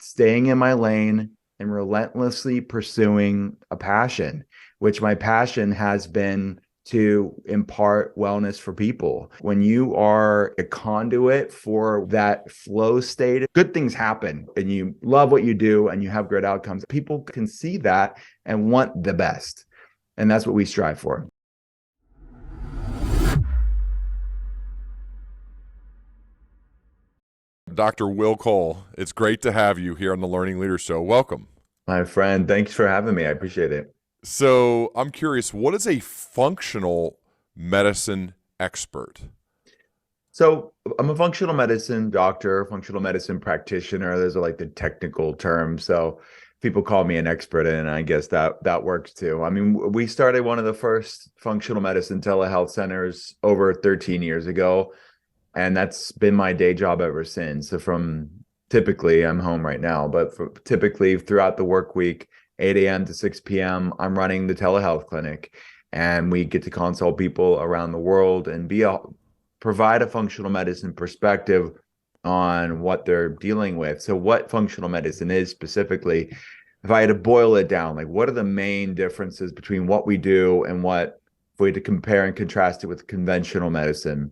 staying in my lane and relentlessly pursuing a passion, which my passion has been to impart wellness for people. When you are a conduit for that flow state, good things happen and you love what you do and you have great outcomes. People can see that and want the best. And that's what we strive for. Dr. Will Cole, it's great to have you here on the Learning Leader Show. Welcome. My friend, thanks for having me. I appreciate it. So, I'm curious, what is a functional medicine expert? So I'm a functional medicine doctor, functional medicine practitioner. Those are like the technical terms. So people call me an expert, and I guess that works too. I mean, we started one of the first functional medicine telehealth centers over 13 years ago, and that's been my day job ever since. So from typically, I'm home right now, but typically throughout the work week, 8 a.m. to 6 p.m., I'm running the telehealth clinic, and we get to consult people around the world and provide a functional medicine perspective on what they're dealing with. So what functional medicine is specifically, if I had to boil it down, like what are the main differences between what we do and what, if we had to compare and contrast it with conventional medicine?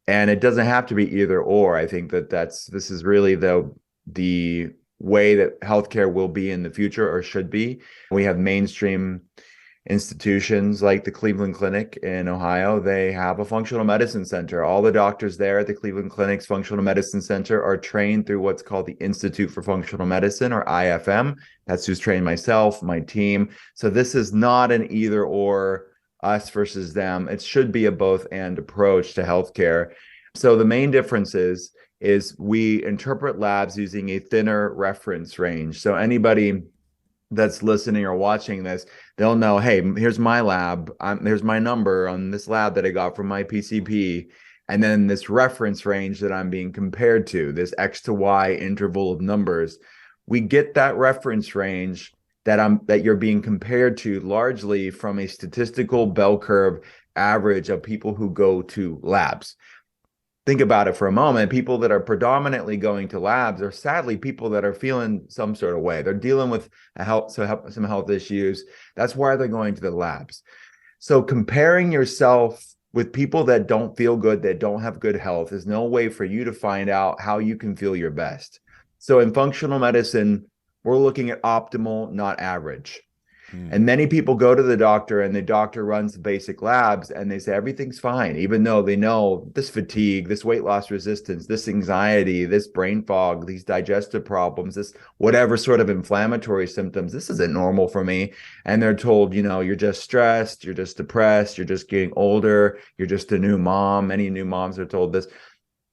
And it doesn't have to be either or. I think this is really the way that healthcare will be in the future, or should be. We have mainstream institutions like the Cleveland Clinic in Ohio. They have a functional medicine center. All the doctors there at the Cleveland Clinic's functional medicine center are trained through what's called the Institute for Functional Medicine, or IFM. That's who's trained myself, my team. So this is not an either or, us versus them. It should be a both and approach to healthcare. So the main difference is we interpret labs using a thinner reference range. So anybody that's listening or watching this, they'll know, hey, here's my lab. Here's my number on this lab that I got from my PCP. And then this reference range that I'm being compared to, this X to Y interval of numbers. We get that reference range that you're being compared to largely from a statistical bell curve average of people who go to labs. Think about it for a moment. People that are predominantly going to labs are sadly people that are feeling some sort of way. They're dealing with some health issues. That's why they're going to the labs. So comparing yourself with people that don't feel good, that don't have good health, is no way for you to find out how you can feel your best. So in functional medicine, we're looking at optimal, not average. And many people go to the doctor and the doctor runs the basic labs and they say everything's fine, even though they know this fatigue, this weight loss resistance, this anxiety, this brain fog, these digestive problems, this whatever sort of inflammatory symptoms, this isn't normal for me. And they're told, you're just stressed, you're just depressed, you're just getting older, you're just a new mom. Many new moms are told this.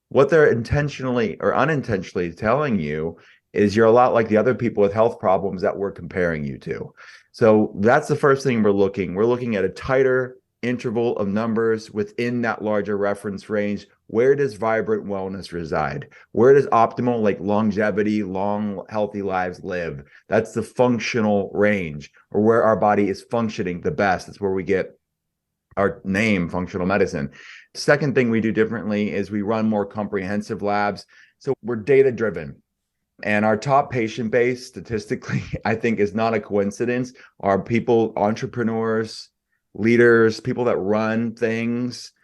What they're intentionally or unintentionally telling you is you're a lot like the other people with health problems that we're comparing you to. So that's the first thing we're looking at a tighter interval of numbers within that larger reference range. Where does vibrant wellness reside? Where does optimal, like longevity, long, healthy lives live? That's the functional range, or where our body is functioning the best. That's where we get our name, functional medicine. Second thing we do differently is we run more comprehensive labs. So we're data driven. And our top patient base, statistically, I think is not a coincidence, are people, entrepreneurs, leaders, people that run things.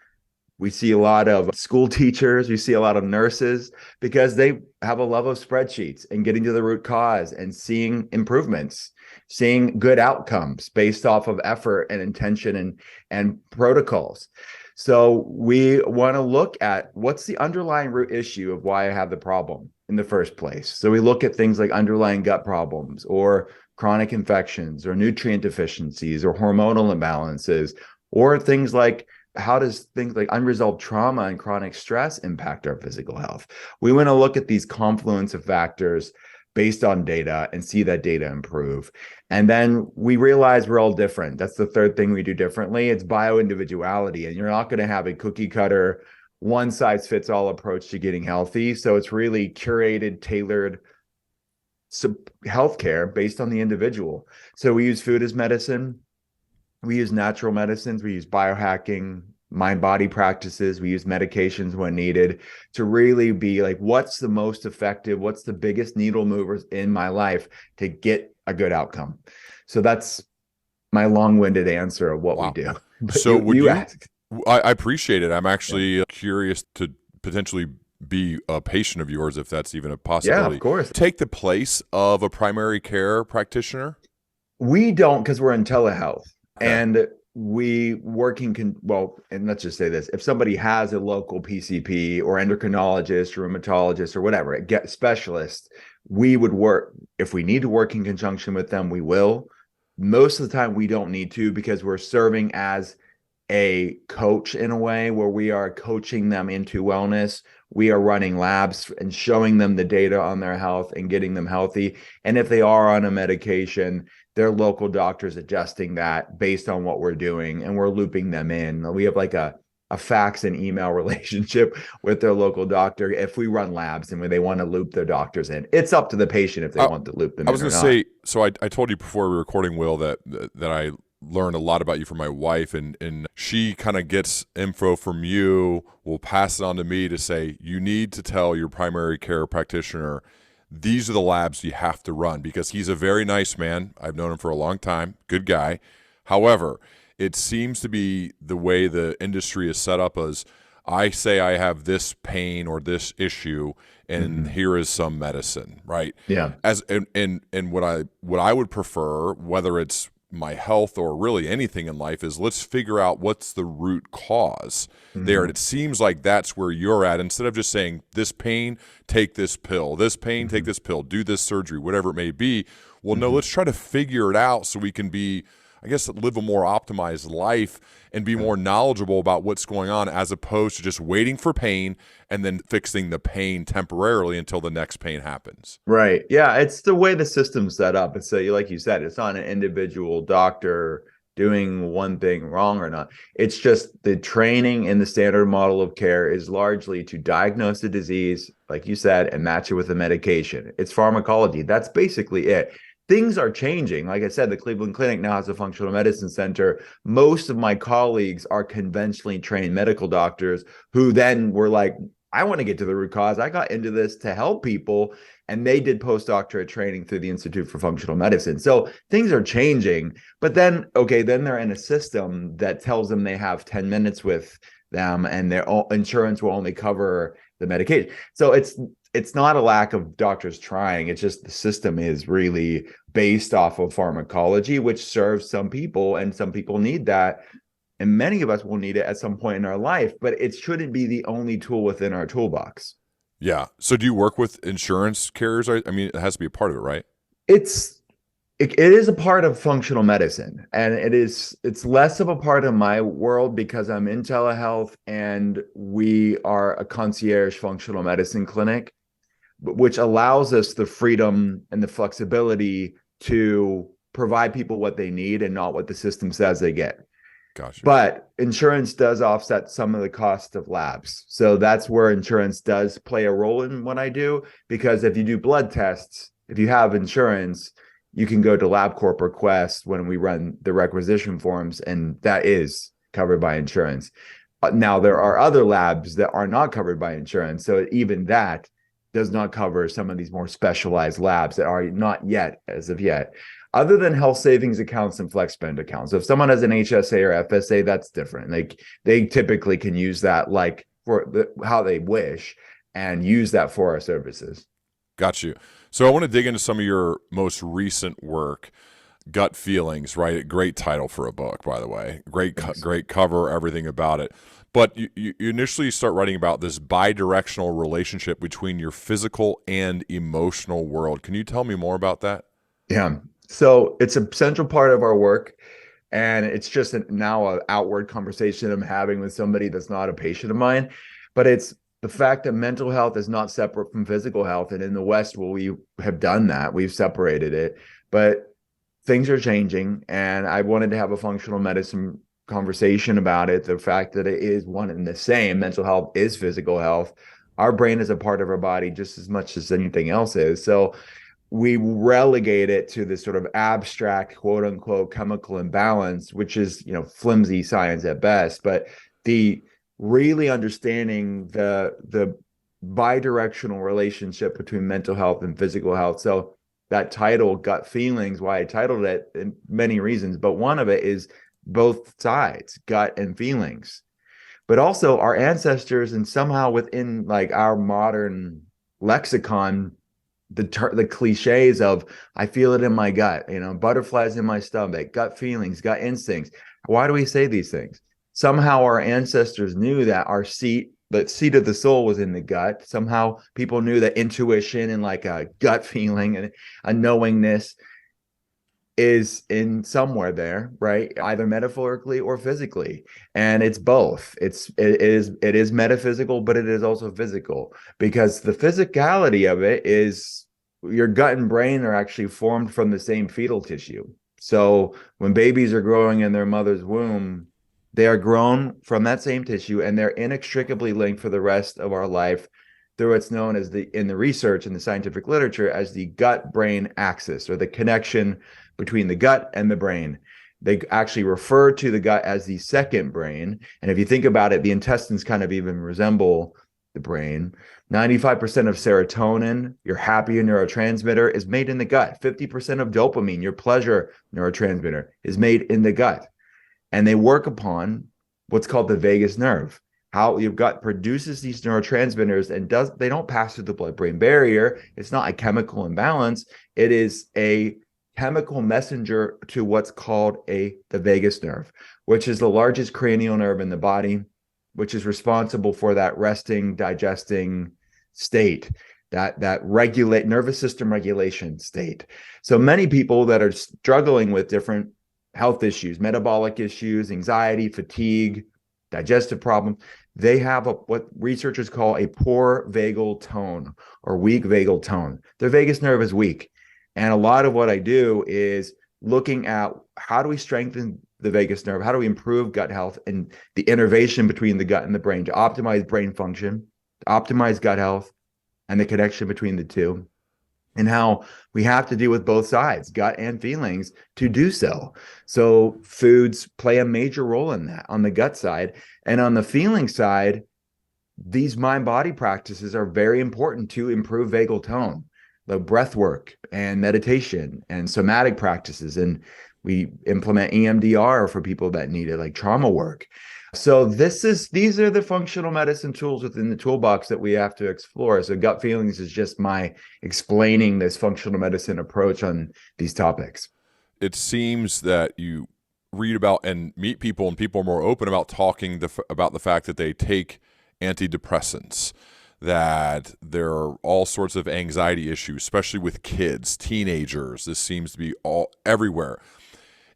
We see a lot of school teachers, we see a lot of nurses, because they have a love of spreadsheets and getting to the root cause and seeing improvements, seeing good outcomes based off of effort and intention and protocols. So we want to look at what's the underlying root issue of why I have the problem in the first place. So we look at things like underlying gut problems, or chronic infections, or nutrient deficiencies, or hormonal imbalances, or things like, how does things like unresolved trauma and chronic stress impact our physical health? We want to look at these confluence of factors based on data and see that data improve. And then we realize we're all different. That's the third thing we do differently. It's bioindividuality. And you're not going to have a cookie cutter, one size fits all approach to getting healthy. So it's really curated, tailored healthcare based on the individual. So we use food as medicine. We use natural medicines. We use biohacking, mind body practices. We use medications when needed to really be like, what's the most effective, what's the biggest needle movers in my life to get a good outcome. So that's my long-winded answer of what we Wow. do. But So would you you, asked. I appreciate it. I'm Yeah. actually curious to potentially be a patient of yours if that's even a Yeah, of possibility. course. Take the place of a primary care practitioner? We don't, because we're in telehealth, Okay. and we well, and let's just say this: if somebody has a local PCP or endocrinologist or rheumatologist or whatever, get specialist, we would work. If we need to work in conjunction with them, we will. Most of the time, we don't need to, because we're serving as a coach in a way, where we are coaching them into wellness. We are running labs and showing them the data on their health and getting them healthy. And if they are on a medication, their local doctor's adjusting that based on what we're doing, and we're looping them in. We have like a fax and email relationship with their local doctor. If we run labs and when they want to loop their doctors in, it's up to the patient if they I, want to loop them I in was or going to not. say, so I told you before we were recording, Will, that I learned a lot about you from my wife, and she kind of gets info from you, will pass it on to me to say, you need to tell your primary care practitioner these are the labs you have to run, because he's a very nice man. I've known him for a long time, good guy. However, it seems to be the way the industry is set up as I say I have this pain or this issue, and Mm-hmm. here is some medicine, right? Yeah. As and what I would prefer, whether it's my health or really anything in life, is let's figure out what's the root cause there. And Mm-hmm. it seems like that's where you're at. Instead of just saying this pain, take this pill, this pain, take Mm-hmm. this pill, do this surgery, whatever it may be. Well, no, Mm-hmm. let's try to figure it out so we can be, I guess, live a more optimized life and be Yeah. more knowledgeable about what's going on, as opposed to just waiting for pain and then fixing the pain temporarily until the next pain happens. Right. Yeah, it's the way the system's set up. It's like you said, it's not an individual doctor doing one thing wrong or not. It's just the training in the standard model of care is largely to diagnose the disease, like you said, and match it with a medication. It's pharmacology. That's basically it. Things are changing. Like I said, the Cleveland Clinic now has a functional medicine center. Most of my colleagues are conventionally trained medical doctors who then were like, I want to get to the root cause. I got into this to help people, and they did postdoctorate training through the Institute for Functional Medicine. So things are changing, but then, okay, then they're in a system that tells them they have 10 minutes with them, and their insurance will only cover the medication. So it's not a lack of doctors trying. It's just the system is really based off of pharmacology, which serves some people, and some people need that. And many of us will need it at some point in our life, but it shouldn't be the only tool within our toolbox. Yeah. So do you work with insurance carriers? I mean, it has to be a part of it, right? It's it is a part of functional medicine, and it's less of a part of my world because I'm in telehealth and we are a concierge functional medicine clinic, which allows us the freedom and the flexibility to provide people what they need and not what the system says they get. Gotcha. But insurance does offset some of the cost of labs. So that's where insurance does play a role in what I do. Because if you do blood tests, if you have insurance, you can go to LabCorp request when we run the requisition forms, and that is covered by insurance. Now, there are other labs that are not covered by insurance. So even that does not cover some of these more specialized labs that are not yet, as of yet, other than health savings accounts and flex spend accounts. So if someone has an HSA or FSA, that's different. They typically can use that like for how they wish and use that for our services. Got you. So I want to dig into some of your most recent work, Gut Feelings, right? Great title for a book, by the way. Thanks. Great cover, everything about it. But you initially start writing about this bi-directional relationship between your physical and emotional world. Can you tell me more about that? Yeah. So it's a central part of our work. And it's just now an outward conversation I'm having with somebody that's not a patient of mine. But it's the fact that mental health is not separate from physical health. And in the West, well, we have done that. We've separated it. But things are changing. And I wanted to have a functional medicine conversation about it. The fact that it is one and the same. Mental health is physical health. Our brain is a part of our body just as much as anything else is. So we relegate it to this sort of abstract, quote unquote, chemical imbalance, which is, flimsy science at best. But the really understanding the bidirectional relationship between mental health and physical health. So that title, Gut Feelings, why I titled it, in many reasons, but one of it is both sides, gut and feelings. But also our ancestors, and somehow within like our modern lexicon, the cliches of I feel it in my gut, butterflies in my stomach, gut feelings, gut instincts. Why do we say these things? Somehow our ancestors knew that the seat of the soul was in the gut. Somehow people knew that intuition and like a gut feeling and a knowingness is in somewhere there, right? Either metaphorically or physically. And it's both. It is metaphysical, but it is also physical, because the physicality of it is your gut and brain are actually formed from the same fetal tissue. So when babies are growing in their mother's womb, they are grown from that same tissue, and they're inextricably linked for the rest of our life through what's known as in the research in the scientific literature as the gut brain axis, or the connection between the gut and the brain. They actually refer to the gut as the second brain. And if you think about it, the intestines kind of even resemble the brain. 95% of serotonin, your happy neurotransmitter, is made in the gut. 50% of dopamine, your pleasure neurotransmitter, is made in the gut. And they work upon what's called the vagus nerve. How your gut produces these neurotransmitters, and they don't pass through the blood-brain barrier. It's not a chemical imbalance. It is a chemical messenger to what's called the vagus nerve, which is the largest cranial nerve in the body, which is responsible for that resting, digesting state, that regulate nervous system regulation state. So many people that are struggling with different health issues, metabolic issues, anxiety, fatigue, digestive problems, they have what researchers call a poor vagal tone or weak vagal tone. Their vagus nerve is weak. And a lot of what I do is looking at how do we strengthen the vagus nerve? How do we improve gut health and the innervation between the gut and the brain to optimize brain function, to optimize gut health, and the connection between the two, and how we have to deal with both sides, gut and feelings, to do so. So foods play a major role in that on the gut side. And on the feeling side, these mind-body practices are very important to improve vagal tone. The breath work and meditation and somatic practices. And we implement EMDR for people that need it, like trauma work. So these are the functional medicine tools within the toolbox that we have to explore. So gut feelings is just my explaining this functional medicine approach on these topics. It seems that you read about and meet people, and people are more open about talking about the fact that they take antidepressants, that there are all sorts of anxiety issues, especially with kids, teenagers. This seems to be all everywhere.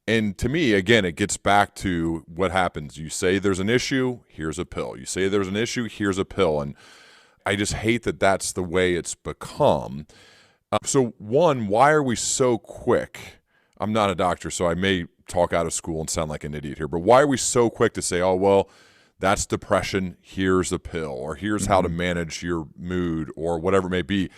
And to me, again, it gets back to what happens. You say there's an issue, here's a pill. You say there's an issue, here's a pill. And I just hate that that's the way it's become. So one, why are we so quick? I'm not a doctor, so I may talk out of school and sound like an idiot here, but why are we so quick to say, oh, well, that's depression, here's a pill, or here's how to manage your mood, or whatever it may be?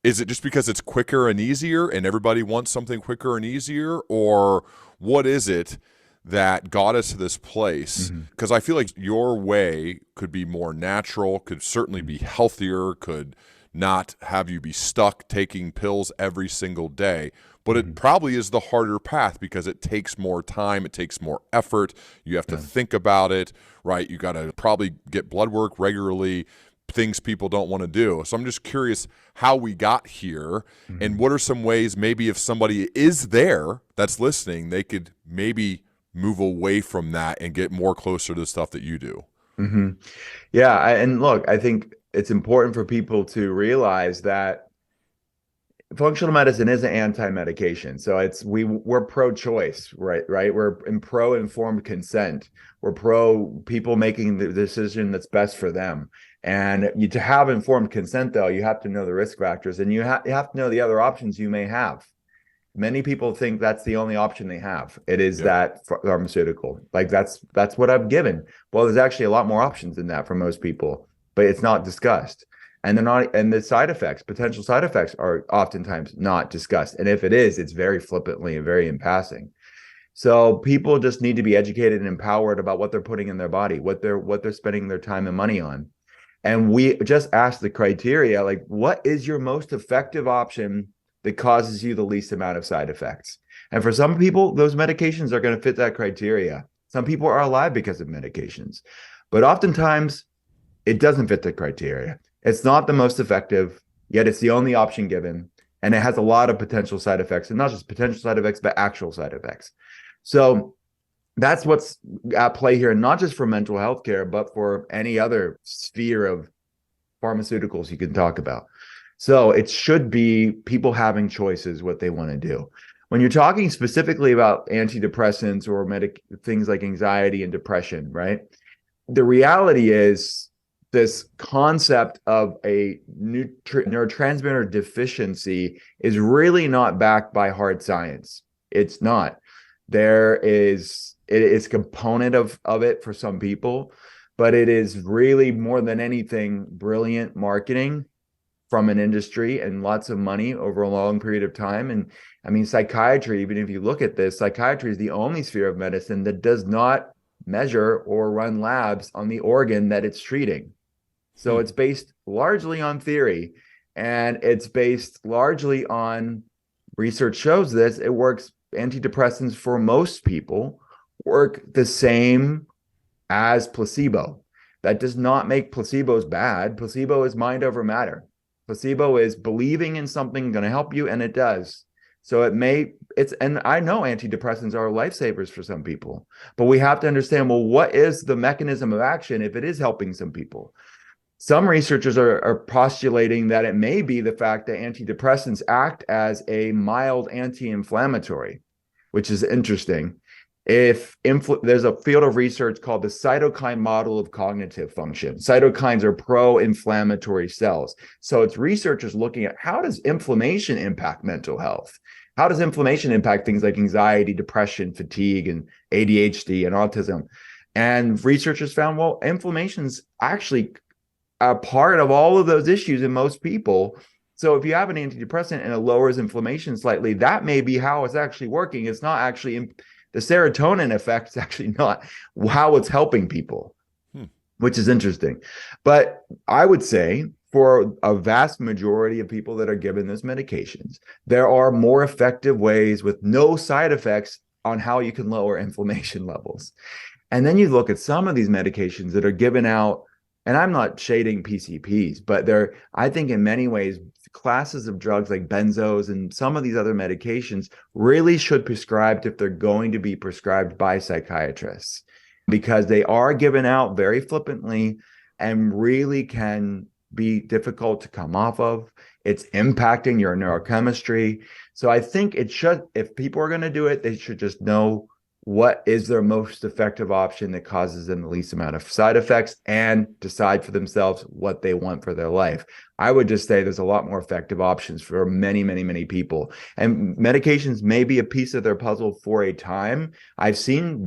Is it just because it's quicker and easier and everybody wants something quicker and easier? Or what is it that got us to this place? Because I feel like your way could be more natural, could certainly be healthier, could not have you be stuck taking pills every single day. But it probably is the harder path because it takes more time, it takes more effort. You have to think about it, right? You got to probably get blood work regularly, things people don't want to do. So I'm just curious how we got here, and what are some ways maybe if somebody is there that's listening, they could maybe move away from that and get more closer to the stuff that you do. Yeah. And look, I think it's important for people to realize that functional medicine is an anti-medication. So we're pro-choice, right? We're in pro-informed consent. We're pro people making the decision that's best for them. And to have informed consent, though, you have to know the risk factors, and you have to know the other options you may have. Many people think that's the only option they have. It is that pharmaceutical. Like that's what I'm given. Well, there's actually a lot more options than that for most people, but it's not discussed. And they're not, and the potential side effects are oftentimes not discussed. And if it is, it's very flippantly and very in passing. So people just need to be educated and empowered about what they're putting in their body, what they're spending their time and money on. And we just ask the criteria, like, what is your most effective option that causes you the least amount of side effects? And for some people, those medications are going to fit that criteria. Some people are alive because of medications, but oftentimes it doesn't fit the criteria. It's not the most effective, yet it's the only option given. And it has a lot of potential side effects, and not just potential side effects, but actual side effects. So that's what's at play here, not just for mental health care, but for any other sphere of pharmaceuticals you can talk about. So it should be people having choices what they want to do. When you're talking specifically about antidepressants or things like anxiety and depression, right? The reality is this concept of a neurotransmitter deficiency is really not backed by hard science. It's not. It is a component of it for some people, but it is really more than anything brilliant marketing from an industry and lots of money over a long period of time. And I mean, psychiatry, even if you look at this, psychiatry is the only sphere of medicine that does not measure or run labs on the organ that it's treating. So it's based largely on theory, and it's based largely on research shows this. It works. Antidepressants for most people work the same as placebo. That does not make placebos bad. Placebo is mind over matter. Placebo is believing in something going to help you, and it does. So and I know antidepressants are lifesavers for some people, but we have to understand, well, what is the mechanism of action if it is helping some people? Some researchers are postulating that it may be the fact that antidepressants act as a mild anti-inflammatory, which is interesting. There's a field of research called the cytokine model of cognitive function. Cytokines are pro-inflammatory cells. So it's researchers looking at, how does inflammation impact mental health? How does inflammation impact things like anxiety, depression, fatigue, and ADHD and autism? And researchers found, well, inflammation's actually a part of all of those issues in most people. So if you have an antidepressant and it lowers inflammation slightly, that may be how it's actually working. It's not actually the serotonin effect is actually not how it's helping people, which is interesting. But I would say for a vast majority of people that are given those medications, there are more effective ways with no side effects on how you can lower inflammation levels. And then you look at some of these medications that are given out, and I'm not shading PCPs, but I think in many ways, classes of drugs like benzos and some of these other medications really should be prescribed if they're going to be prescribed by psychiatrists, because they are given out very flippantly and really can be difficult to come off of. It's impacting your neurochemistry. So I think if people are going to do it, they should just know what is their most effective option that causes them the least amount of side effects and decide for themselves what they want for their life. I would just say there's a lot more effective options for many, many, many people. And medications may be a piece of their puzzle for a time. I've seen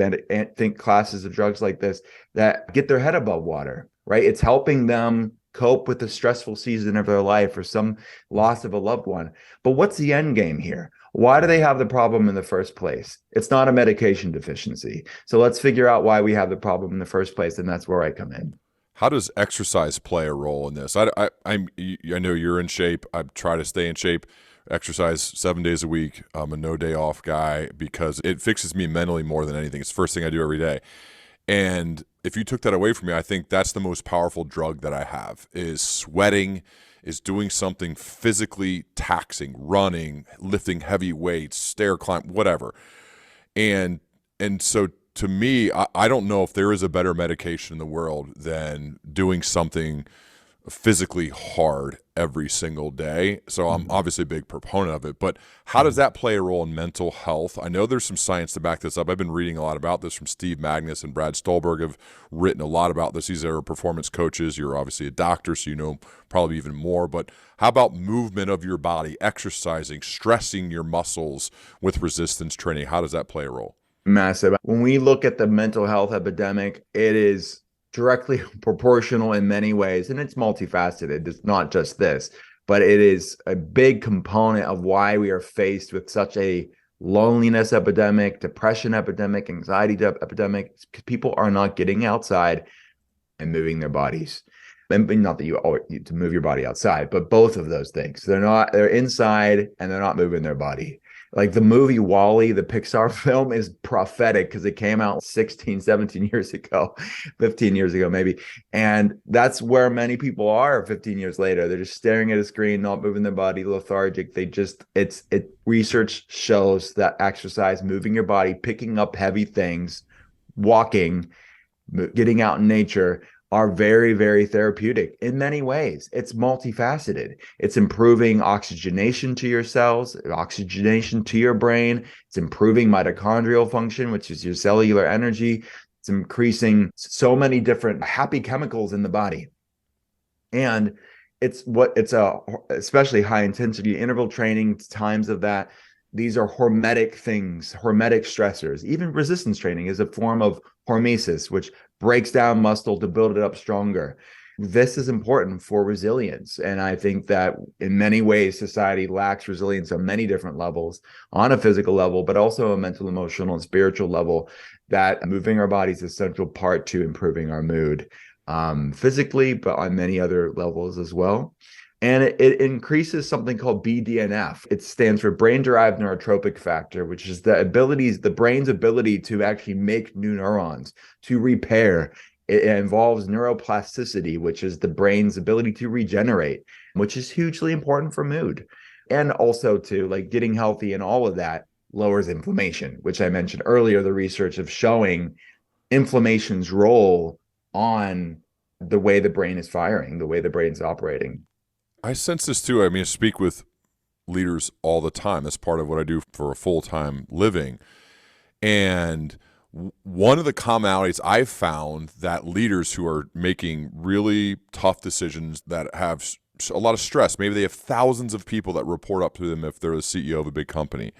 classes of drugs like this that get their head above water, right? It's helping them cope with the stressful season of their life or some loss of a loved one. But what's the end game here? Why do they have the problem in the first place? It's not a medication deficiency. So let's figure out why we have the problem in the first place, and that's where I come in. How does exercise play a role in this? I know you're in shape. I try to stay in shape, exercise 7 days a week. I'm a no day off guy because it fixes me mentally more than anything. It's the first thing I do every day. And if you took that away from me, I think that's the most powerful drug that I have, is sweating, is doing something physically taxing, running, lifting heavy weights, stair climb, whatever. And so to me, I don't know if there is a better medication in the world than doing something physically hard every single day. So I'm obviously a big proponent of it, but how does that play a role in mental health? I know there's some science to back this up. I've been reading a lot about this from Steve Magnus and Brad Stolberg have written a lot about this. These are performance coaches. You're obviously a doctor, so you know probably even more, but how about movement of your body, exercising, stressing your muscles with resistance training? How does that play a role? Massive. When we look at the mental health epidemic, it is directly proportional in many ways, and it's multifaceted. It's not just this, but it is a big component of why we are faced with such a loneliness epidemic, depression epidemic, anxiety epidemic. People are not getting outside and moving their bodies. And not that you always need to move your body outside, but both of those things. They're inside and they're not moving their body. Like the movie Wall-E, the Pixar film, is prophetic because it came out 16, 17 years ago, 15 years ago, maybe. And that's where many people are 15 years later. They're just staring at a screen, not moving their body, lethargic. Research shows that exercise, moving your body, picking up heavy things, walking, getting out in nature are very, very therapeutic in many ways. It's multifaceted. It's improving oxygenation to your cells, oxygenation to your brain. It's improving mitochondrial function, which is your cellular energy. It's increasing so many different happy chemicals in the body. And it's especially high intensity interval training, times of that. These are hormetic things, hormetic stressors. Even resistance training is a form of hormesis, which breaks down muscle to build it up stronger. This is important for resilience. And I think that in many ways, society lacks resilience on many different levels, on a physical level, but also a mental, emotional, and spiritual level, that moving our bodies is a central part to improving our mood, physically, but on many other levels as well. And it increases something called BDNF. It stands for brain-derived neurotrophic factor, which is the brain's ability to actually make new neurons, to repair. It involves neuroplasticity, which is the brain's ability to regenerate, which is hugely important for mood. And also to like getting healthy, and all of that lowers inflammation, which I mentioned earlier, the research of showing inflammation's role on the way the brain is firing, the way the brain's operating. I sense this too. I mean, I speak with leaders all the time. That's part of what I do for a full-time living. And one of the commonalities I've found that leaders who are making really tough decisions that have a lot of stress, maybe they have thousands of people that report up to them if they're the CEO of a big company.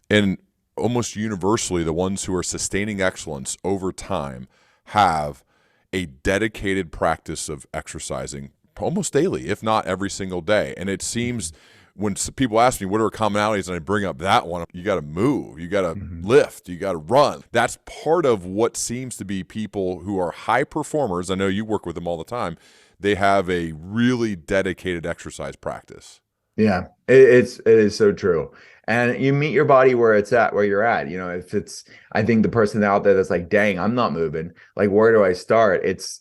And almost universally, the ones who are sustaining excellence over time have a dedicated practice of exercising almost daily, if not every single day. And it seems when people ask me what are commonalities and I bring up that one, you got to move, you got to lift, you got to run. That's part of what seems to be people who are high performers. I know you work with them all the time. They have a really dedicated exercise practice. Yeah, it is so true. And you meet your body where it's at, where you're at. If it's, I think the person out there that's like, dang, I'm not moving. Like, where do I start? It's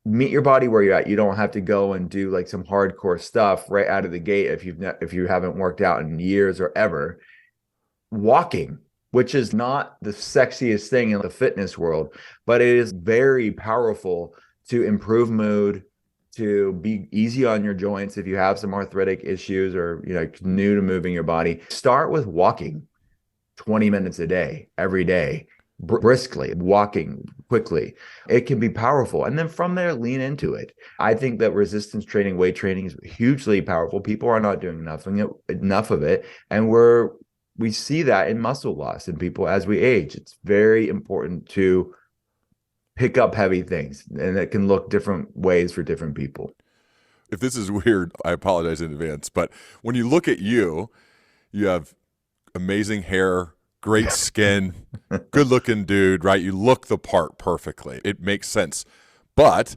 meet your body where you're at. You don't have to go and do like some hardcore stuff right out of the gate if you haven't worked out in years or ever. Walking, which is not the sexiest thing in the fitness world, but it is very powerful to improve mood, to be easy on your joints if you have some arthritic issues or new to moving your body. Start with walking 20 minutes a day, every day, briskly, walking quickly. It can be powerful. And then from there, lean into it. I think that resistance training, weight training is hugely powerful. People are not doing enough of it. And we see that in muscle loss in people as we age. It's very important to pick up heavy things, and it can look different ways for different people. If this is weird, I apologize in advance. But when you look at you, you have amazing hair, great skin, good looking dude, right? You look the part perfectly. It makes sense. But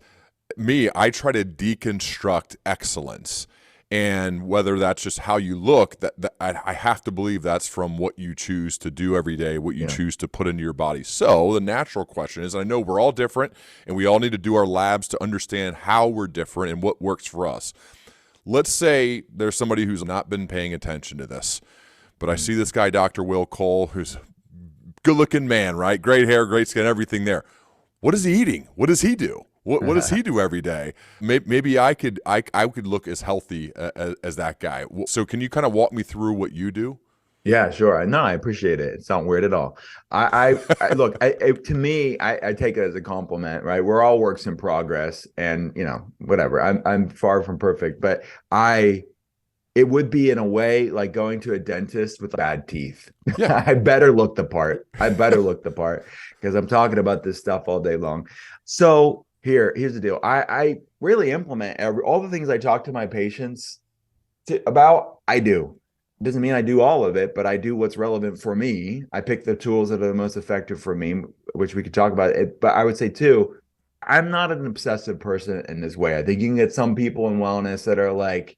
me, I try to deconstruct excellence. And whether that's just how you look, that I have to believe that's from what you choose to do every day, what you choose to put into your body. So the natural question is, I know we're all different and we all need to do our labs to understand how we're different and what works for us. Let's say there's somebody who's not been paying attention to this, but I see this guy, Dr. Will Cole, who's a good-looking man, right? Great hair, great skin, everything there. What is he eating? What does he do? What does he do every day? Maybe I could look as healthy as that guy. So can you kind of walk me through what you do? Yeah, sure. No, I appreciate it. It's not weird at all. I look, to me, I take it as a compliment, right? We're all works in progress, and whatever. I'm far from perfect, but it would be in a way like going to a dentist with bad teeth. Yeah. I better look the part. I better look the part because I'm talking about this stuff all day long. So here's the deal. I really implement all the things I talk to my patients about. I do. Doesn't mean I do all of it, but I do what's relevant for me. I pick the tools that are the most effective for me, which we could talk about it. But I would say too, I'm not an obsessive person in this way. I think you can get some people in wellness that are like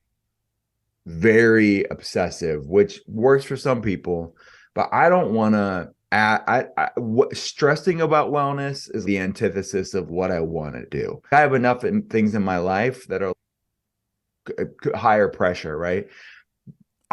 very obsessive, which works for some people, but I don't want to. What stressing about wellness is the antithesis of what I want to do. I have enough things in my life that are higher pressure, right?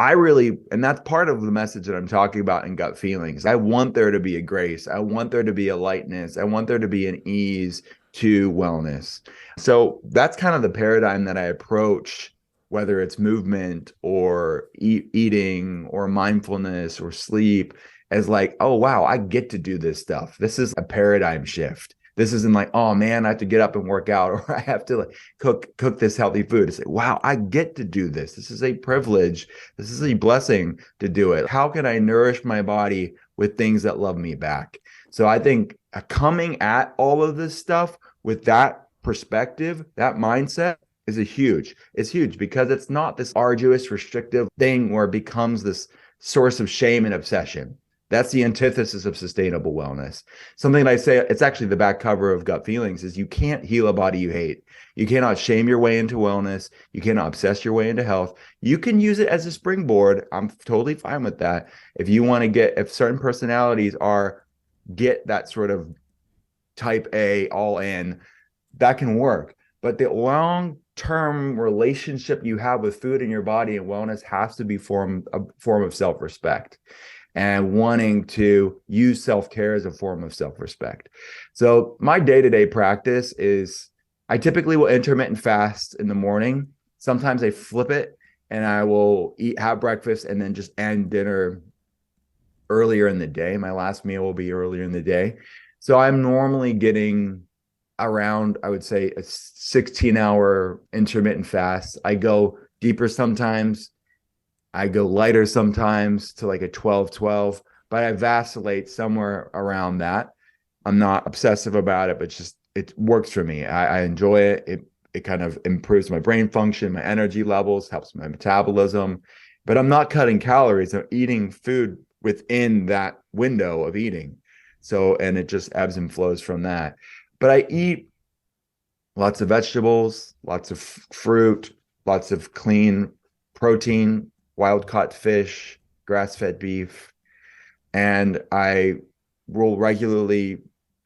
I really, and that's part of the message that I'm talking about in gut feelings. I want there to be a grace. I want there to be a lightness. I want there to be an ease to wellness. So that's kind of the paradigm that I approach, whether it's movement or eating or mindfulness or sleep, as like, oh, wow, I get to do this stuff. This is a paradigm shift. This isn't like, oh man, I have to get up and work out, or I have to like cook this healthy food. It's like, wow, I get to do this. This is a privilege. This is a blessing to do it. How can I nourish my body with things that love me back? So I think coming at all of this stuff with that perspective, that mindset is it's huge because it's not this arduous, restrictive thing where it becomes this source of shame and obsession. That's the antithesis of sustainable wellness. Something that I say, it's actually the back cover of Gut Feelings, is you can't heal a body you hate. You cannot shame your way into wellness. You cannot obsess your way into health. You can use it as a springboard. I'm totally fine with that. If you want to if certain personalities get that sort of type A all in, that can work. But the long-term relationship you have with food in your body and wellness has to be a form of self-respect and wanting to use self-care as a form of self-respect. So my day-to-day practice is I typically will intermittent fast in the morning. Sometimes I flip it and I will have breakfast and then just end dinner earlier in the day. My last meal will be earlier in the day. So I'm normally getting around, I would say, a 16-hour intermittent fast. I go deeper sometimes. I go lighter sometimes to like a 12-12, but I vacillate somewhere around that. I'm not obsessive about it, but just it works for me. I enjoy it. It kind of improves my brain function, my energy levels, helps my metabolism. But I'm not cutting calories. I'm eating food within that window of eating. So, and it just ebbs and flows from that. But I eat lots of vegetables, lots of fruit, lots of clean protein, wild caught fish, grass fed beef. And I will regularly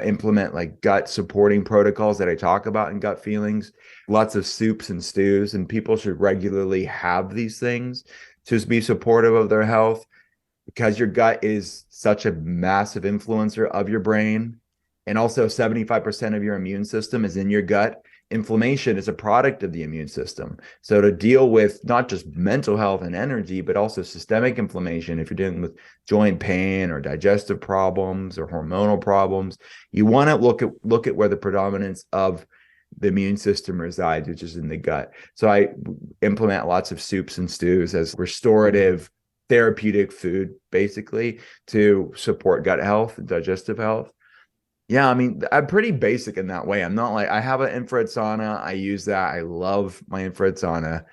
implement like gut supporting protocols that I talk about in Gut Feelings, lots of soups and stews. And people should regularly have these things to be supportive of their health because your gut is such a massive influencer of your brain. And also 75% of your immune system is in your gut. Inflammation is a product of the immune system. So to deal with not just mental health and energy, but also systemic inflammation, if you're dealing with joint pain or digestive problems or hormonal problems, you want to look at where the predominance of the immune system resides, which is in the gut. So I implement lots of soups and stews as restorative therapeutic food, basically, to support gut health and digestive health. Yeah, I mean, I'm pretty basic in that way. I'm not like I have an infrared sauna. I use that. I love my infrared sauna.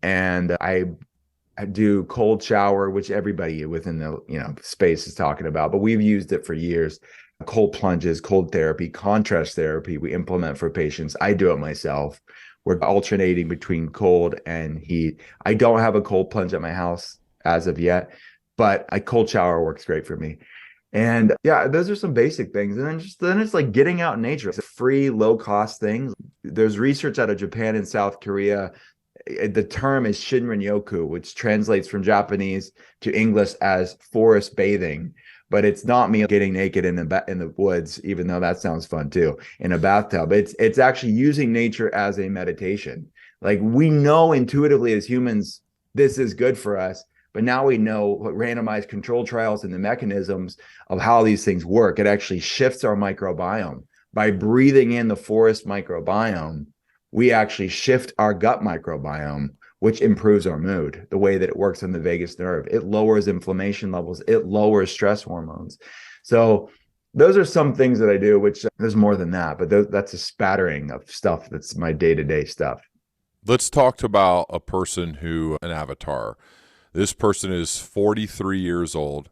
And I do cold shower, which everybody within the space is talking about, but we've used it for years. Cold plunges, cold therapy, contrast therapy we implement for patients. I do it myself. We're alternating between cold and heat. I don't have a cold plunge at my house as of yet, but a cold shower works great for me. And yeah, those are some basic things. And then it's like getting out in nature. It's a free, low cost things. There's research out of Japan and South Korea. The term is Shinrin-yoku, which translates from Japanese to English as forest bathing. But it's not me getting naked in the woods, even though that sounds fun too, in a bathtub. It's actually using nature as a meditation. Like we know intuitively as humans, this is good for us. But now we know what randomized control trials and the mechanisms of how these things work. It actually shifts our microbiome. By breathing in the forest microbiome, we actually shift our gut microbiome, which improves our mood, the way that it works on the vagus nerve. It lowers inflammation levels. It lowers stress hormones. So those are some things that I do, which there's more than that, but that's a spattering of stuff that's my day-to-day stuff. Let's talk about a person an avatar. This person is 43 years old.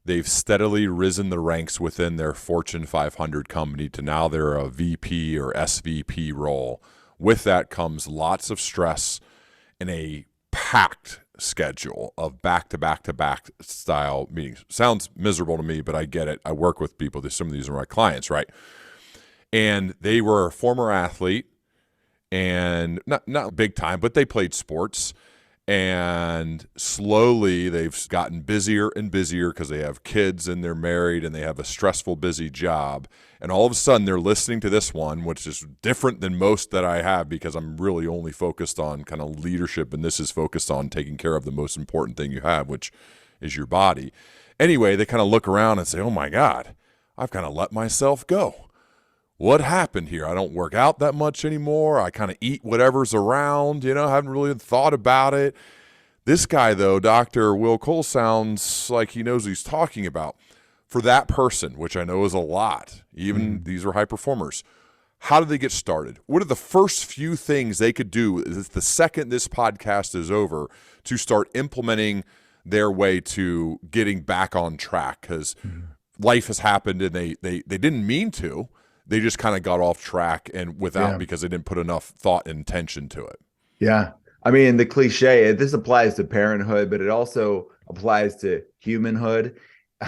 They've steadily risen the ranks within their Fortune 500 company to now they're a VP or SVP role. With that comes lots of stress and a packed schedule of back-to-back-to-back style meetings. Sounds miserable to me, but I get it. I work with people. Some of these are my clients, right? And they were a former athlete, and not big time, but they played sports. And slowly they've gotten busier and busier because they have kids and they're married and they have a stressful, busy job. And all of a sudden they're listening to this one, which is different than most that I have because I'm really only focused on kind of leadership, and this is focused on taking care of the most important thing you have, which is your body. Anyway, they kind of look around and say, oh my God, I've kind of let myself go. What happened here? I don't work out that much anymore. I kind of eat whatever's around, haven't really thought about it. This guy, though, Dr. Will Cole, sounds like he knows what he's talking about. For that person, which I know is a lot, even these are high performers, how do they get started? What are the first few things they could do the second this podcast is over to start implementing their way to getting back on track? Because life has happened and they didn't mean to. They just kind of got off track and because they didn't put enough thought and attention to it. Yeah. I mean, the cliche, this applies to parenthood, but it also applies to humanhood.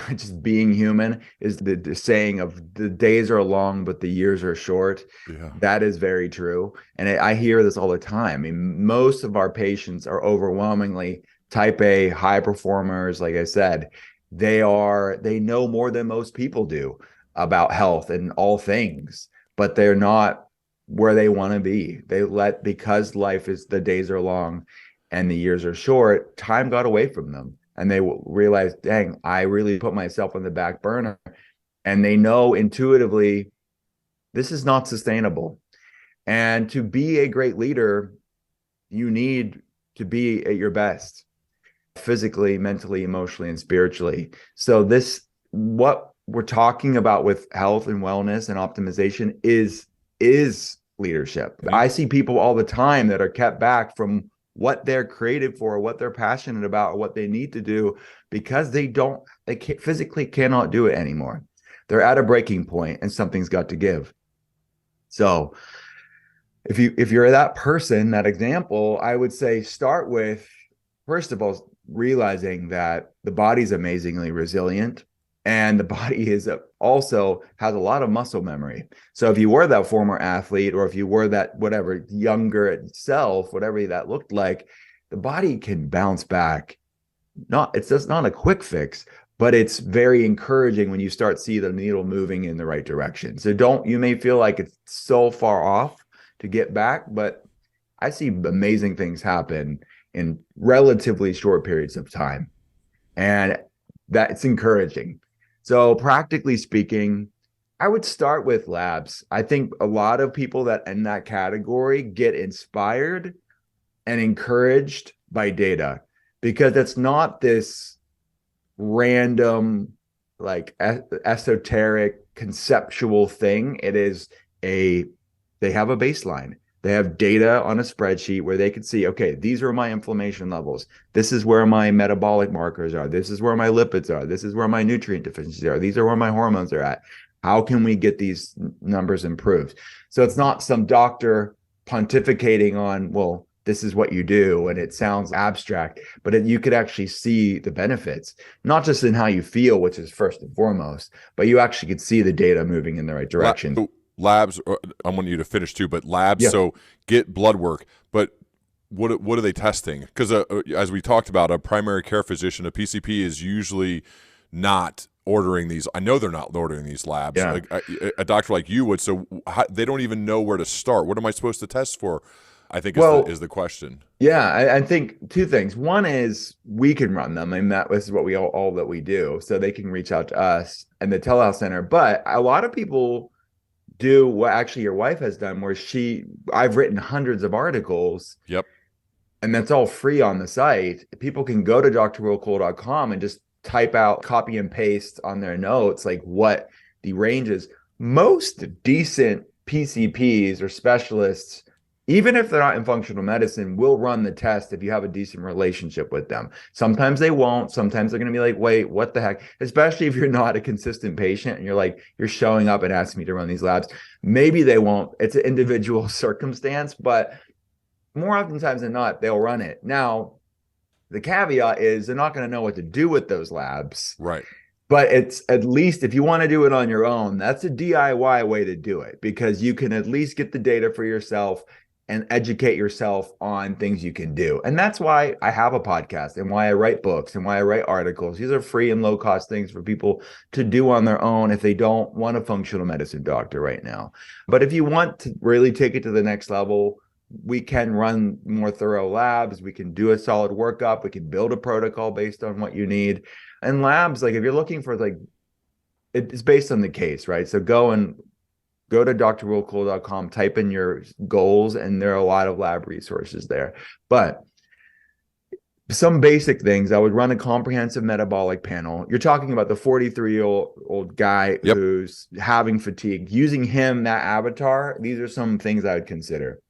Just being human is the saying of the days are long, but the years are short. Yeah. That is very true. And I hear this all the time. I mean, most of our patients are overwhelmingly type A high performers. Like I said, they know more than most people do about health and all things, but they're not where they want to be. Because the days are long and the years are short, time got away from them. And they realize, dang, I really put myself on the back burner. And they know intuitively, this is not sustainable. And to be a great leader, you need to be at your best, physically, mentally, emotionally, and spiritually. So what we're talking about with health and wellness and optimization is leadership. I see people all the time that are kept back from what they're created for, what they're passionate about, or what they need to do because they physically cannot do it anymore. They're at a breaking point and something's got to give. So if you're that person, that example, I would say start with, first of all, realizing that the body's amazingly resilient. And the body also has a lot of muscle memory. So if you were that former athlete, or if you were that whatever younger self, whatever that looked like, the body can bounce back. It's just not a quick fix, but it's very encouraging when you start see the needle moving in the right direction. So you may feel like it's so far off to get back, but I see amazing things happen in relatively short periods of time. And that's encouraging. So practically speaking, I would start with labs. I think a lot of people that in that category get inspired and encouraged by data, because it's not this random, like esoteric conceptual thing. It is they have a baseline. They have data on a spreadsheet where they can see, okay, these are my inflammation levels. This is where my metabolic markers are. This is where my lipids are. This is where my nutrient deficiencies are. These are where my hormones are at. How can we get these numbers improved? So it's not some doctor pontificating on, well, this is what you do, and it sounds abstract, but you could actually see the benefits, not just in how you feel, which is first and foremost, but you actually could see the data moving in the right direction. Labs, I want you to finish too, but labs, yeah. So get blood work, but what are they testing? Because as we talked about, a primary care physician, a PCP, is usually not ordering these. I know they're not ordering these labs. Yeah. A doctor like you would, so they don't even know where to start. What am I supposed to test for? I think is the question. Yeah, I think two things. One is we can run them, and that is what we all that we do. So they can reach out to us and the telehealth center. But a lot of people do what actually your wife has done, where I've written hundreds of articles. Yep. And that's all free on the site. People can go to drwillcole.com and just type out, copy and paste on their notes, like what the range is. Most decent PCPs or specialists even if they're not in functional medicine, will run the test if you have a decent relationship with them. Sometimes they won't. Sometimes they're going to be like, wait, what the heck? Especially if you're not a consistent patient and you're like, you're showing up and asking me to run these labs. Maybe they won't. It's an individual circumstance, but more oftentimes than not, they'll run it. Now, the caveat is they're not going to know what to do with those labs. Right. But it's at least if you want to do it on your own, that's a DIY way to do it because you can at least get the data for yourself and educate yourself on things you can do. And that's why I have a podcast and why I write books and why I write articles. These are free and low cost things for people to do on their own if they don't want a functional medicine doctor right now. But if you want to really take it to the next level, we can run more thorough labs. We can do a solid workup. We can build a protocol based on what you need. And labs, like if you're looking for like, it's based on the case, right? So go to drwillcole.com, type in your goals, and there are a lot of lab resources there. But some basic things, I would run a comprehensive metabolic panel. You're talking about the 43-year-old guy Yep. who's having fatigue. Using him, that avatar, these are some things I would consider.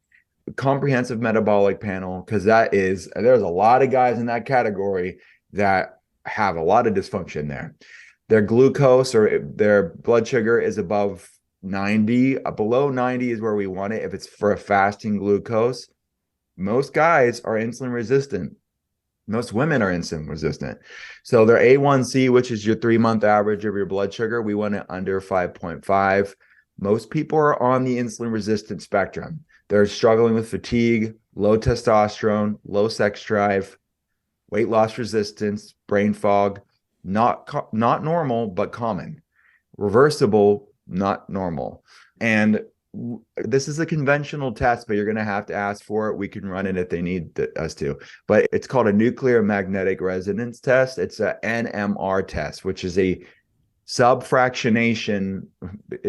Comprehensive metabolic panel, because there's a lot of guys in that category that have a lot of dysfunction there. Their glucose or their blood sugar is above 90. Below 90 is where we want it if it's for a fasting glucose. Most guys are insulin resistant. Most women are insulin resistant. So their A1C, which is your 3-month average of your blood sugar, we want it under 5.5. Most people are on the insulin resistant spectrum. They're struggling with fatigue, low testosterone, low sex drive, weight loss resistance, brain fog, not normal, but common. Reversible, not normal. And this is a conventional test, but you're going to have to ask for it. We can run it if they need us to. But it's called a nuclear magnetic resonance test. It's a NMR test, which is a subfractionation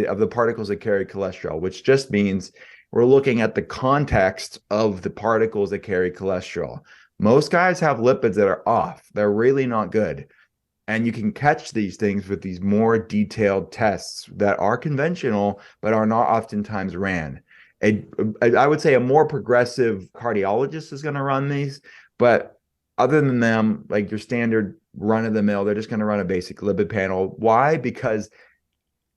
of the particles that carry cholesterol, which just means we're looking at the context of the particles that carry cholesterol. Most guys have lipids that are off. They're really not good. And you can catch these things with these more detailed tests that are conventional, but are not oftentimes ran. I would say a more progressive cardiologist is going to run these, but other than them, like your standard run of the mill, they're just going to run a basic lipid panel. Why? Because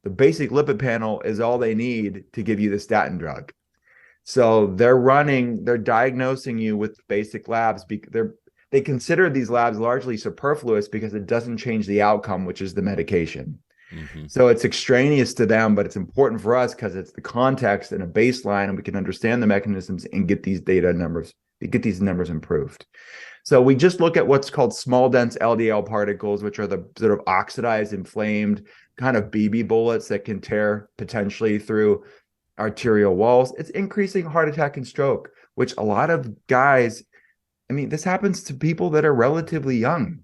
the basic lipid panel is all they need to give you the statin drug. So they're diagnosing you with basic labs. They consider these labs largely superfluous because it doesn't change the outcome, which is the medication. Mm-hmm. So it's extraneous to them, but it's important for us because it's the context and a baseline, and we can understand the mechanisms and get these numbers improved. So we just look at what's called small dense LDL particles, which are the sort of oxidized, inflamed kind of BB bullets that can tear potentially through arterial walls. It's increasing heart attack and stroke, which a lot of guys, I mean, this happens to people that are relatively young.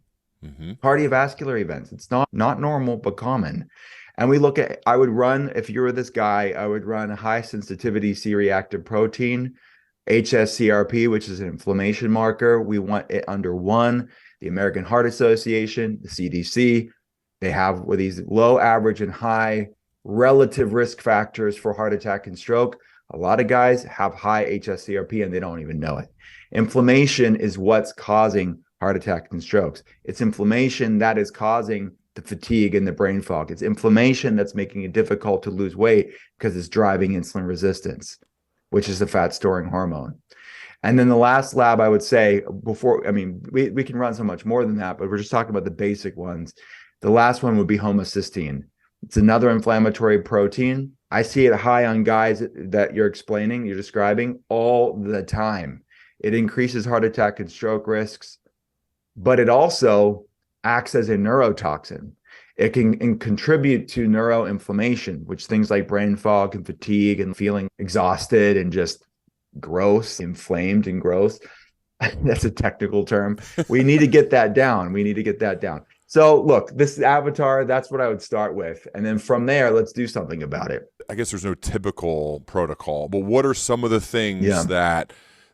Mm-hmm. Cardiovascular events. It's not normal, but common. And we look at, if you were this guy, I would run a high sensitivity C-reactive protein, HSCRP, which is an inflammation marker. We want it under 1. The American Heart Association, the CDC, they have with these low, average, and high relative risk factors for heart attack and stroke. A lot of guys have high HSCRP and they don't even know it. Inflammation is what's causing heart attacks and strokes. It's inflammation that is causing the fatigue and the brain fog. It's inflammation that's making it difficult to lose weight because it's driving insulin resistance, which is the fat storing hormone. And then the last lab I would say we can run so much more than that, but we're just talking about the basic ones. The last one would be homocysteine. It's another inflammatory protein. I see it high on guys that you're describing all the time. It increases heart attack and stroke risks, but it also acts as a neurotoxin. It can contribute to neuroinflammation, which things like brain fog and fatigue and feeling exhausted and just gross, inflamed and gross. That's a technical term. We need to get that down. So look, this avatar, that's what I would start with. And then from there, let's do something about it. I guess there's no typical protocol, but what are some of the things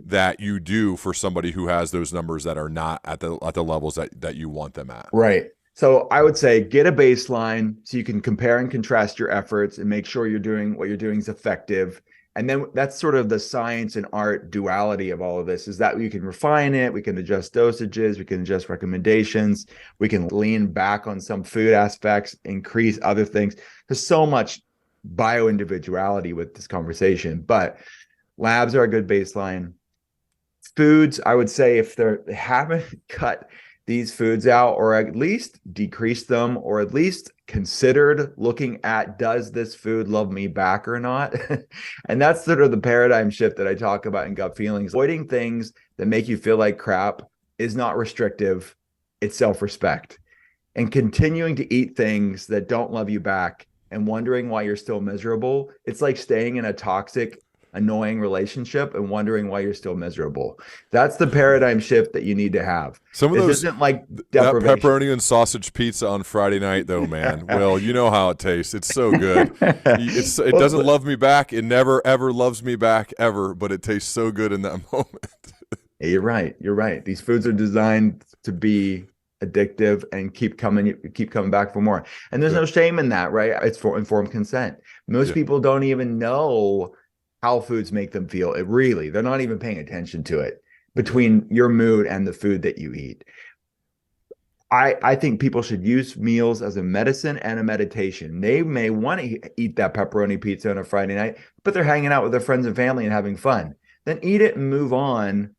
that you do for somebody who has those numbers that are not at the levels that you want them at? Right. So I would say get a baseline so you can compare and contrast your efforts and make sure what you're doing is effective. And then that's sort of the science and art duality of all of this, is that we can refine it, we can adjust dosages, we can adjust recommendations, we can lean back on some food aspects, increase other things. There's so much bio individuality with this conversation, but labs are a good baseline. Foods, I would say, if they haven't cut these foods out, or at least decreased them, or at least considered looking at, does this food love me back or not? And that's sort of the paradigm shift that I talk about in Gut Feelings. Avoiding things that make you feel like crap is not restrictive, it's self-respect. And continuing to eat things that don't love you back and wondering why you're still miserable, it's like staying in a toxic, annoying relationship and wondering why you're still miserable. That's the paradigm shift that you need to have. Some of This those, isn't like that deprivation. pepperoni and sausage pizza on Friday night, though, man. Well, you know how it tastes. It's so good. It Well, doesn't love me back. It never ever loves me back ever, but it tastes so good in that moment. you're right. You're right. These foods are designed to be addictive and keep coming back for more. And there's Yeah, no shame in that, right? It's for informed consent. Most yeah, people don't even know how foods make them feel. They're not even paying attention to it yeah. between your mood and the food that you eat. I think people should use meals as a medicine and a meditation. They may want to eat that pepperoni pizza on a Friday night, but they're hanging out with their friends and family and having fun. Then eat it and move on.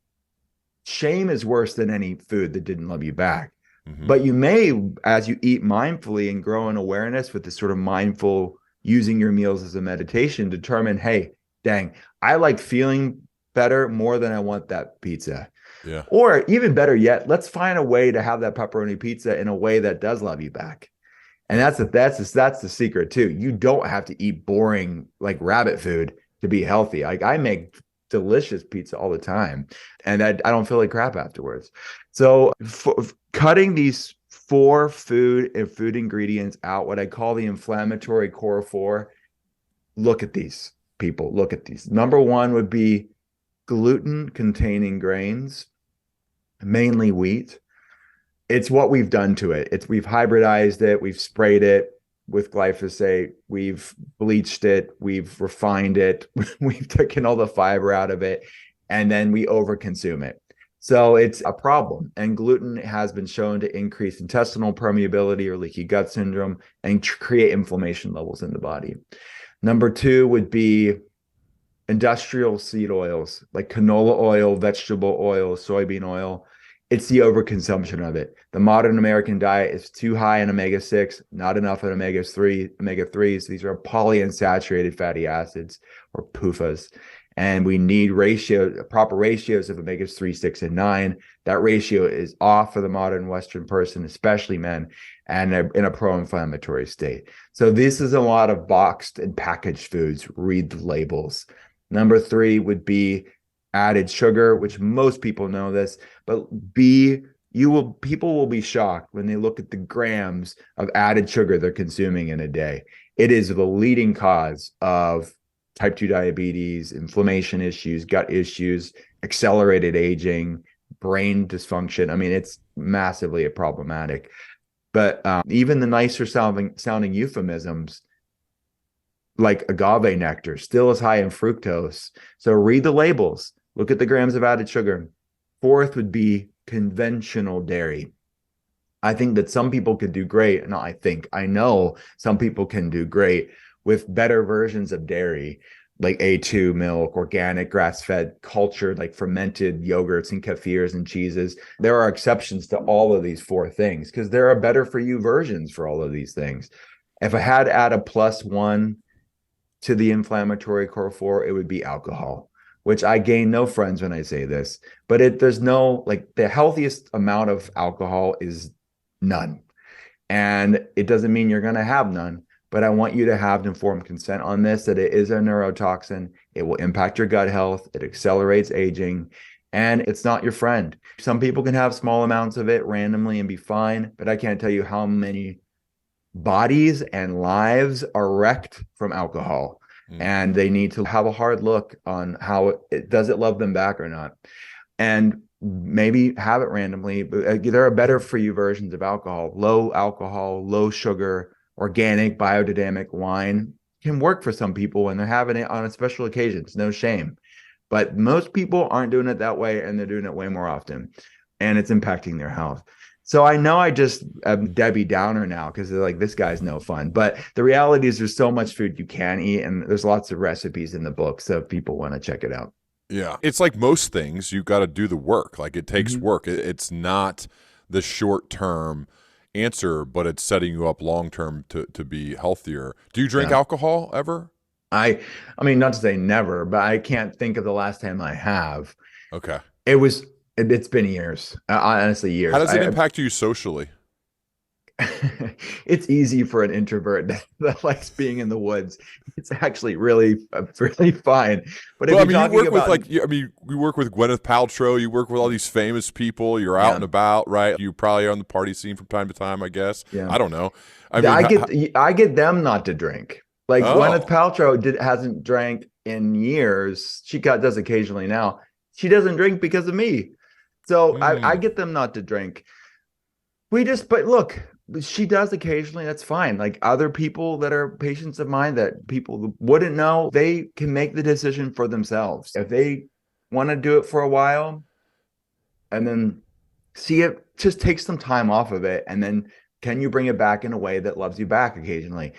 Shame is worse than any food that didn't love you back. Hmm. But you may, as you eat mindfully and grow in awareness with this sort of mindful using your meals as a meditation, determine, hey, dang, I like feeling better more than I want that pizza. Yeah. Or even better yet, let's find a way to have that pepperoni pizza in a way that does love you back. And Yeah. that's the secret too. You don't have to eat boring like rabbit food to be healthy. Like I make delicious pizza all the time, and I don't feel like crap afterwards. So cutting these four food ingredients out, what I call the inflammatory core four. Look at these, people. Look at these. Number one would be gluten containing grains, mainly wheat. It's what we've done to it. We've hybridized it, we've sprayed it with glyphosate, we've bleached it, we've refined it, we've taken all the fiber out of it, and then we overconsume it. So it's a problem. And gluten has been shown to increase intestinal permeability or leaky gut syndrome and create inflammation levels in the body. Number two would be industrial seed oils like canola oil, vegetable oil, soybean oil. It's the overconsumption of it. The modern American diet is too high in omega-6, not enough in omega-3s. These are polyunsaturated fatty acids, or PUFAs. And we need proper ratios of omega-3, 6, and 9. That ratio is off for the modern Western person, especially men, and in a pro-inflammatory state. So this is a lot of boxed and packaged foods. Read the labels. Number three would be added sugar, which most people know this, but people will be shocked when they look at the grams of added sugar they're consuming in a day. It is the leading cause of type 2 diabetes, inflammation issues, gut issues, accelerated aging, brain dysfunction. I mean, it's massively problematic. But even the nicer sounding euphemisms, like agave nectar, still is high in fructose. So read the labels, look at the grams of added sugar. Fourth would be conventional dairy. I think that some people could do great. No, I know some people can do great with better versions of dairy, like A2 milk, organic, grass-fed, cultured, like fermented yogurts and kefirs and cheeses. There are exceptions to all of these four things because there are better for you versions for all of these things. If I had to add a plus one to the inflammatory core four, it would be alcohol, which I gain no friends when I say this, but there's no, like, the healthiest amount of alcohol is none. And it doesn't mean you're going to have none, but I want you to have informed consent on this, that it is a neurotoxin. It will impact your gut health. It accelerates aging, and it's not your friend. Some people can have small amounts of it randomly and be fine, but I can't tell you how many bodies and lives are wrecked from alcohol, and they need to have a hard look on how does it love them back or not, and maybe have it randomly. But there are better for you versions of alcohol: low alcohol, low sugar, organic, biodynamic wine. can work for some people when they're having it on a special occasions, no shame. But most people aren't doing it that way, and they're doing it way more often, and it's impacting their health. So I know I just am Debbie Downer now because they're like, this guy's no fun. But the reality is there's so much food you can eat, and there's lots of recipes in the book. So if people want to check it out. Yeah. It's like most things, you got to do the work. Like it takes Mm-hmm. work. It's not the short term answer, but it's setting you up long term to be healthier. Do you drink Yeah. alcohol ever? I I mean, not to say never, but I can't think of the last time I have. Okay. It was it's been years. Honestly, How years. does it impact you socially? It's easy for an introvert that likes being in the woods. It's actually really fine. But if Well, I you're mean, you talking work with about, like, I mean, you work with Gwyneth Paltrow. You work with all these famous people. You're out yeah, and about, right? You probably are on the party scene from time to time, I guess. yeah, I don't know. I mean, I get them not to drink. Like Gwyneth oh, Paltrow hasn't drank in years. Does occasionally now. She doesn't drink because of me. So I hmm, get them not to drink. But look, she does occasionally. That's fine. Like other people that are patients of mine that people wouldn't know, they can make the decision for themselves. If they want to do it for a while and then see it, just take some time off of it. And then can you bring it back in a way that loves you back occasionally?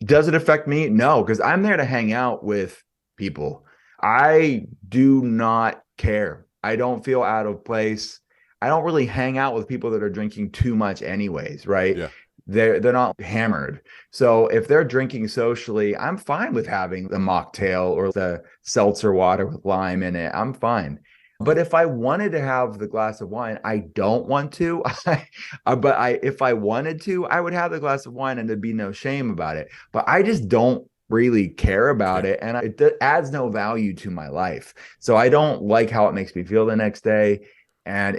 Does it affect me? No, because I'm there to hang out with people. I do not care. I don't feel out of place. I don't really hang out with people that are drinking too much anyways, right? yeah. They're not hammered. So if they're drinking socially, I'm fine with having the mocktail or the seltzer water with lime in it. I'm fine. But if I wanted to have the glass of wine, I don't want to. If I wanted to, I would have the glass of wine and there'd be no shame about it. But I just don't really care about Yeah. it, and it adds no value to my life. So I don't like how it makes me feel the next day, and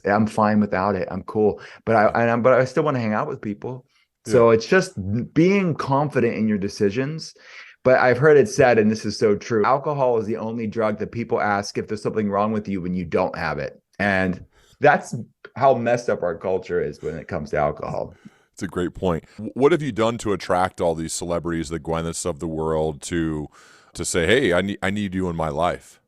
I'm fine without it. I'm cool, but I still want to hang out with people. Yeah. So it's just being confident in your decisions. But I've heard it said, and this is so true, alcohol is the only drug that people ask if there's something wrong with you when you don't have it. And that's how messed up our culture is when it comes to alcohol. It's a great point. What have you done to attract all these celebrities, the Gwyneths of the world, to say, "Hey, I need you in my life"?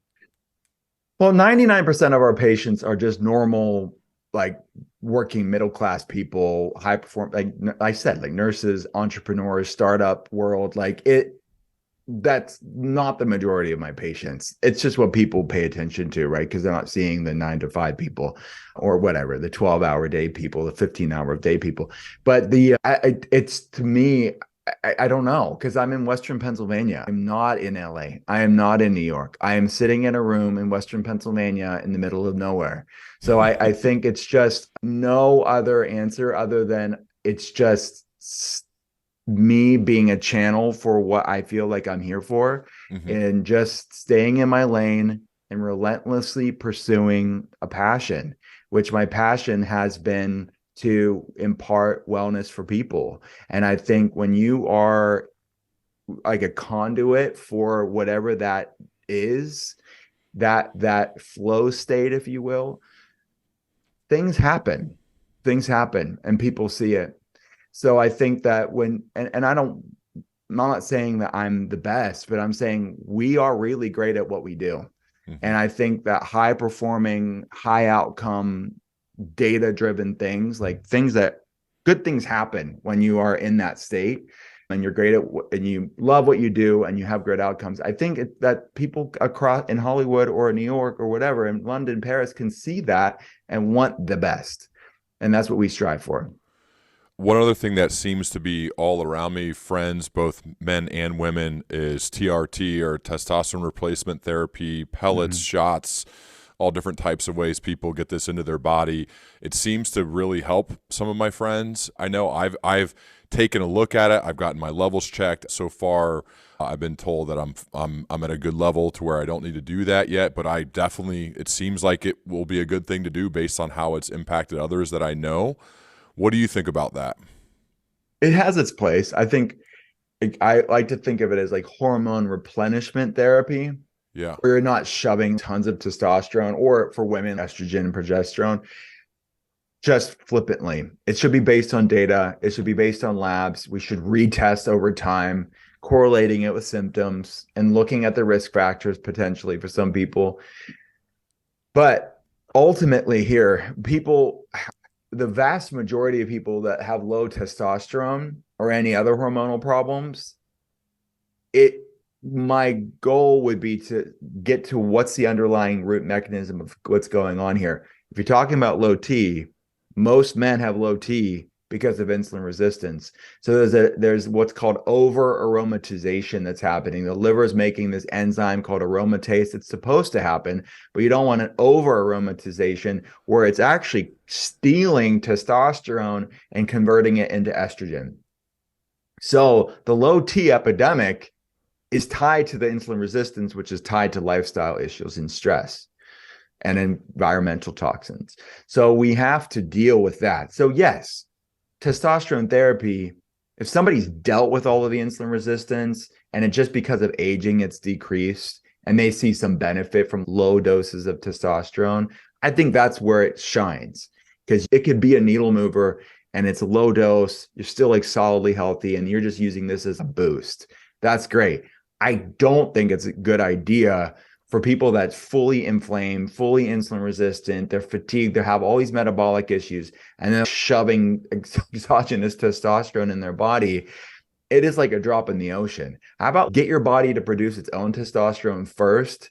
Well, 99% of our patients are just normal, like working middle class people, high perform, like I said, like nurses, entrepreneurs, startup world. That's not the majority of my patients. It's just what people pay attention to, right? Because they're not seeing the 9 to 5 people or whatever, the 12-hour day people, the 15-hour day people. But it's to me, I don't know, because I'm in Western Pennsylvania. I'm not in LA. I am not in New York. I am sitting in a room in Western Pennsylvania in the middle of nowhere. So I think it's just no other answer other than it's just me being a channel for what I feel like I'm here for, Hmm. and just staying in my lane and relentlessly pursuing a passion, which my passion has been to impart wellness for people. And I think when you are like a conduit for whatever that is, that flow state, if you will, things happen. Things happen and people see it. So I think that and I'm not saying that I'm the best, but I'm saying we are really great at what we do. Hmm. And I think that high performing, high outcome, data driven things, like things that good things happen when you are in that state and you're great at and you love what you do and you have great outcomes. I think that people across in Hollywood or New York or whatever, in London, Paris, can see that and want the best. And that's what we strive for. One other thing that seems to be all around me, friends, both men and women, is TRT or testosterone replacement therapy, pellets, Mm-hmm. shots, all different types of ways people get this into their body. It seems to really help some of my friends. I know I've taken a look at it. I've gotten my levels checked. So far, I've been told that I'm at a good level to where I don't need to do that yet. But I definitely, it seems like it will be a good thing to do based on how it's impacted others that I know. What do you think about that? It has its place. I think I like to think of it as like hormone replenishment therapy, Yeah. where you're not shoving tons of testosterone, or for women, estrogen and progesterone. just flippantly. It should be based on data. It should be based on labs. We should retest over time, correlating it with symptoms and looking at the risk factors potentially for some people. But ultimately, here, the vast majority of people that have low testosterone or any other hormonal problems, my goal would be to get to what's the underlying root mechanism of what's going on here. If you're talking about low T, most men have low T because of insulin resistance. So there's what's called over aromatization that's happening. The liver is making this enzyme called aromatase. It's supposed to happen, but you don't want an over aromatization where it's actually stealing testosterone and converting it into estrogen. So the low T epidemic is tied to the insulin resistance, which is tied to lifestyle issues and stress and environmental toxins. So we have to deal with that. So yes, testosterone therapy, if somebody's dealt with all of the insulin resistance and it just because of aging, it's decreased and they see some benefit from low doses of testosterone, I think that's where it shines, because it could be a needle mover and it's a low dose. You're still like solidly healthy and you're just using this as a boost. That's great. I don't think it's a good idea for people that's fully inflamed, fully insulin resistant, they're fatigued, they have all these metabolic issues, and then shoving exogenous testosterone in their body. It is like a drop in the ocean. How about get your body to produce its own testosterone first,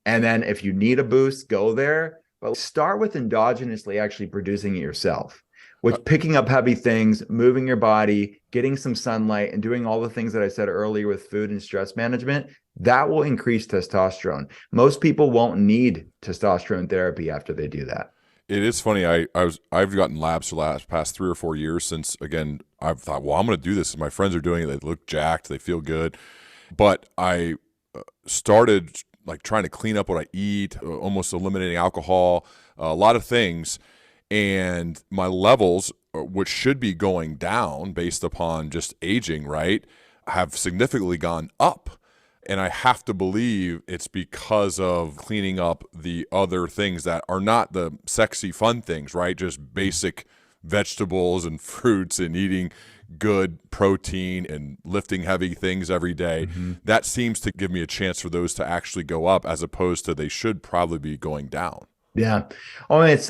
and then if you need a boost, go there. But start with endogenously actually producing it yourself, which picking up heavy things, moving your body, getting some sunlight, and doing all the things that I said earlier with food and stress management, that will increase testosterone. Most people won't need testosterone therapy after they do that. It is funny. I've gotten labs for the past 3 or 4 years since, again, I've thought, well, I'm going to do this. My friends are doing it. They look jacked. They feel good. But I started like trying to clean up what I eat, almost eliminating alcohol, a lot of things. And my levels, which should be going down based upon just aging, right, have significantly gone up. And I have to believe it's because of cleaning up the other things that are not the sexy, fun things, right? Just basic vegetables and fruits and eating good protein and lifting heavy things every day. Mm-hmm. That seems to give me a chance for those to actually go up, as opposed to they should probably be going down. Yeah. Oh, and it's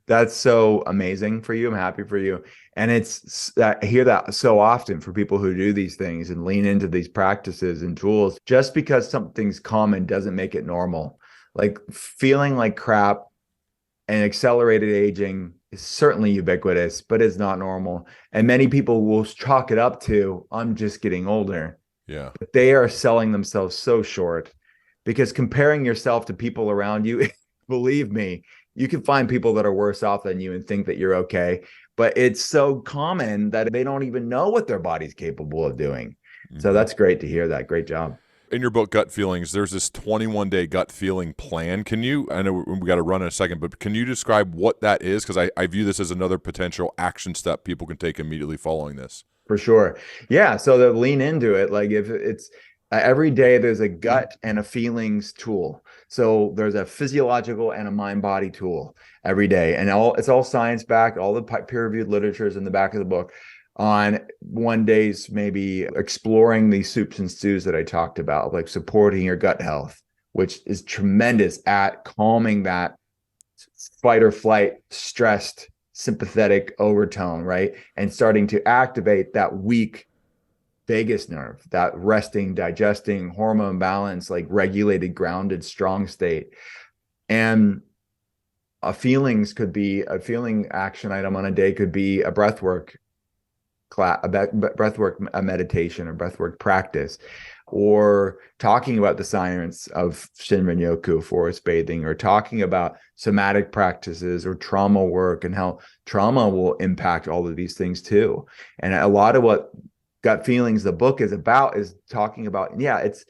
that's so amazing for you. I'm happy for you. And I hear that so often for people who do these things and lean into these practices and tools. Just because something's common doesn't make it normal. Like feeling like crap and accelerated aging is certainly ubiquitous, but it's not normal. And many people will chalk it up to, I'm just getting older. Yeah. But they are selling themselves so short, because comparing yourself to people around you, believe me, you can find people that are worse off than you and think that you're okay. But it's so common that they don't even know what their body's capable of doing. Mm-hmm. So that's great to hear that. Great job. In your book, Gut Feelings, there's this 21-day gut feeling plan. Can you, I know we got to run in a second, but can you describe what that is? Because I view this as another potential action step people can take immediately following this. For sure. Yeah. So to lean into it, like if it's every day, there's a gut and a feelings tool. So there's a physiological and a mind-body tool every day. And it's all science-backed. All the peer-reviewed literature is in the back of the book on one day's maybe exploring these soups and stews that I talked about, like supporting your gut health, which is tremendous at calming that fight or flight, stressed, sympathetic overtone, right? And starting to activate that weak vagus nerve, that resting, digesting, hormone balance, like regulated, grounded, strong state. And feelings could be a feeling action item on a day, could be a breathwork class, a meditation or breathwork practice, or talking about the science of Shinrin-yoku, forest bathing, or talking about somatic practices or trauma work and how trauma will impact all of these things too. And a lot of what Gut Feelings, the book, is about, is talking about, it's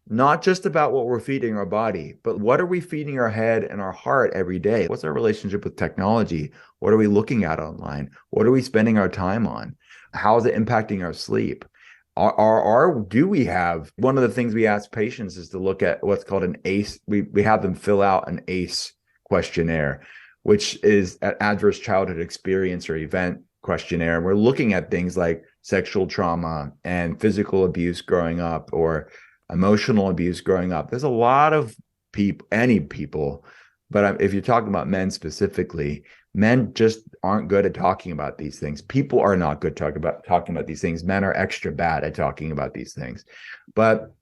not just about what we're feeding our body, but what are we feeding our head and our heart every day? What's our relationship with technology? What are we looking at online? What are we spending our time on? How is it impacting our sleep? Do we have, one of the things we ask patients is to look at what's called an ACE. We have them fill out an ACE questionnaire, which is an adverse childhood experience or event questionnaire. And we're looking at things like sexual trauma and physical abuse growing up or emotional abuse growing up. There's a lot of people, any people, but if you're talking about men specifically, men just aren't good at talking about these things. People are not good talking about these things. Men are extra bad at talking about these things. But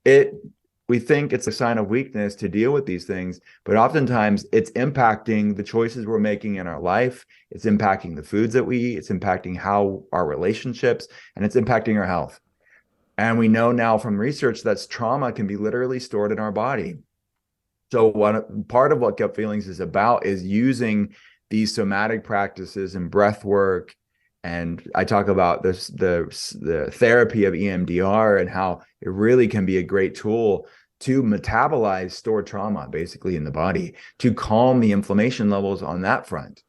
we think it's a sign of weakness to deal with these things, but oftentimes it's impacting the choices we're making in our life. It's impacting the foods that we eat. It's impacting how our relationships, and it's impacting our health. And we know now from research that trauma can be literally stored in our body. So part of what gut feelings is about is using these somatic practices and breath work. And I talk about this, the therapy of EMDR and how it really can be a great tool to metabolize stored trauma basically in the body, to calm the inflammation levels on that front.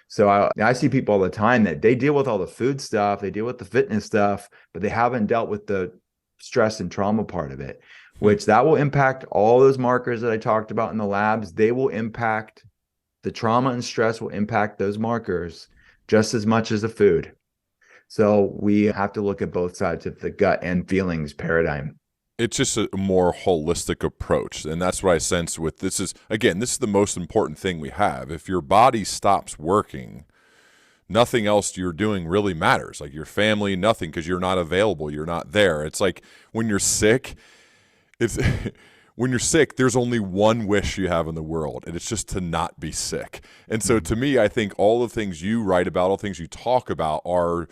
So I see people all the time that they deal with all the food stuff, they deal with the fitness stuff, but they haven't dealt with the stress and trauma part of it, which that will impact all those markers that I talked about in the labs. They will impact the trauma and stress will impact those markers just as much as the food. So we have to look at both sides of the gut and feelings paradigm. It's just a more holistic approach. And that's what I sense with this is, again, this is the most important thing we have. If your body stops working, nothing else you're doing really matters. Like your family, nothing, because you're not available. You're not there. It's like when you're sick, when you're sick, there's only one wish you have in the world, and it's just to not be sick. And so to me, I think all the things you write about, all the things you talk about are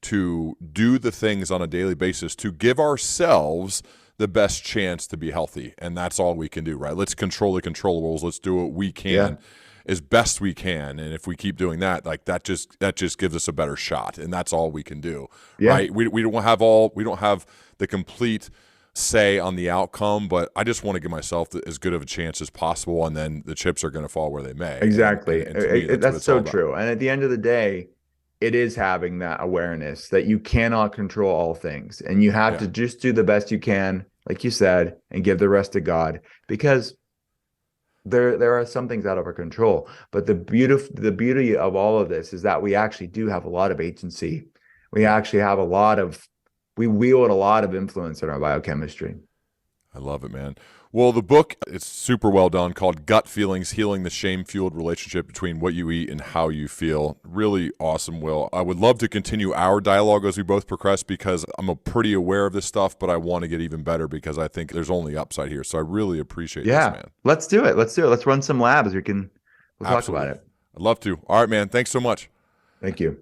to do the things on a daily basis to give ourselves the best chance to be healthy. And that's all we can do, right? Let's control the controllables. Let's do what we can as best we can. And if we keep doing that, like that just gives us a better shot. And that's all we can do, right? We don't have the complete say on the outcome, but I just want to give myself as good of a chance as possible. And then the chips are going to fall where they may. Exactly. And to me, that's so true. And at the end of the day, it is having that awareness that you cannot control all things, and you have to just do the best you can, like you said, and give the rest to God, because there are some things out of our control. But the beauty of all of this is that we actually do have a lot of agency. We actually have we wield a lot of influence in our biochemistry. I love it, man. Well, the book, it's super well done, called Gut Feelings, Healing the Shame-Fueled Relationship Between What You Eat and How You Feel. Really awesome, Will. I would love to continue our dialogue as we both progress, because I'm pretty aware of this stuff, but I want to get even better because I think there's only upside here. So I really appreciate this, man. Let's do it. Let's run some labs. We'll talk about it. I'd love to. All right, man. Thanks so much. Thank you.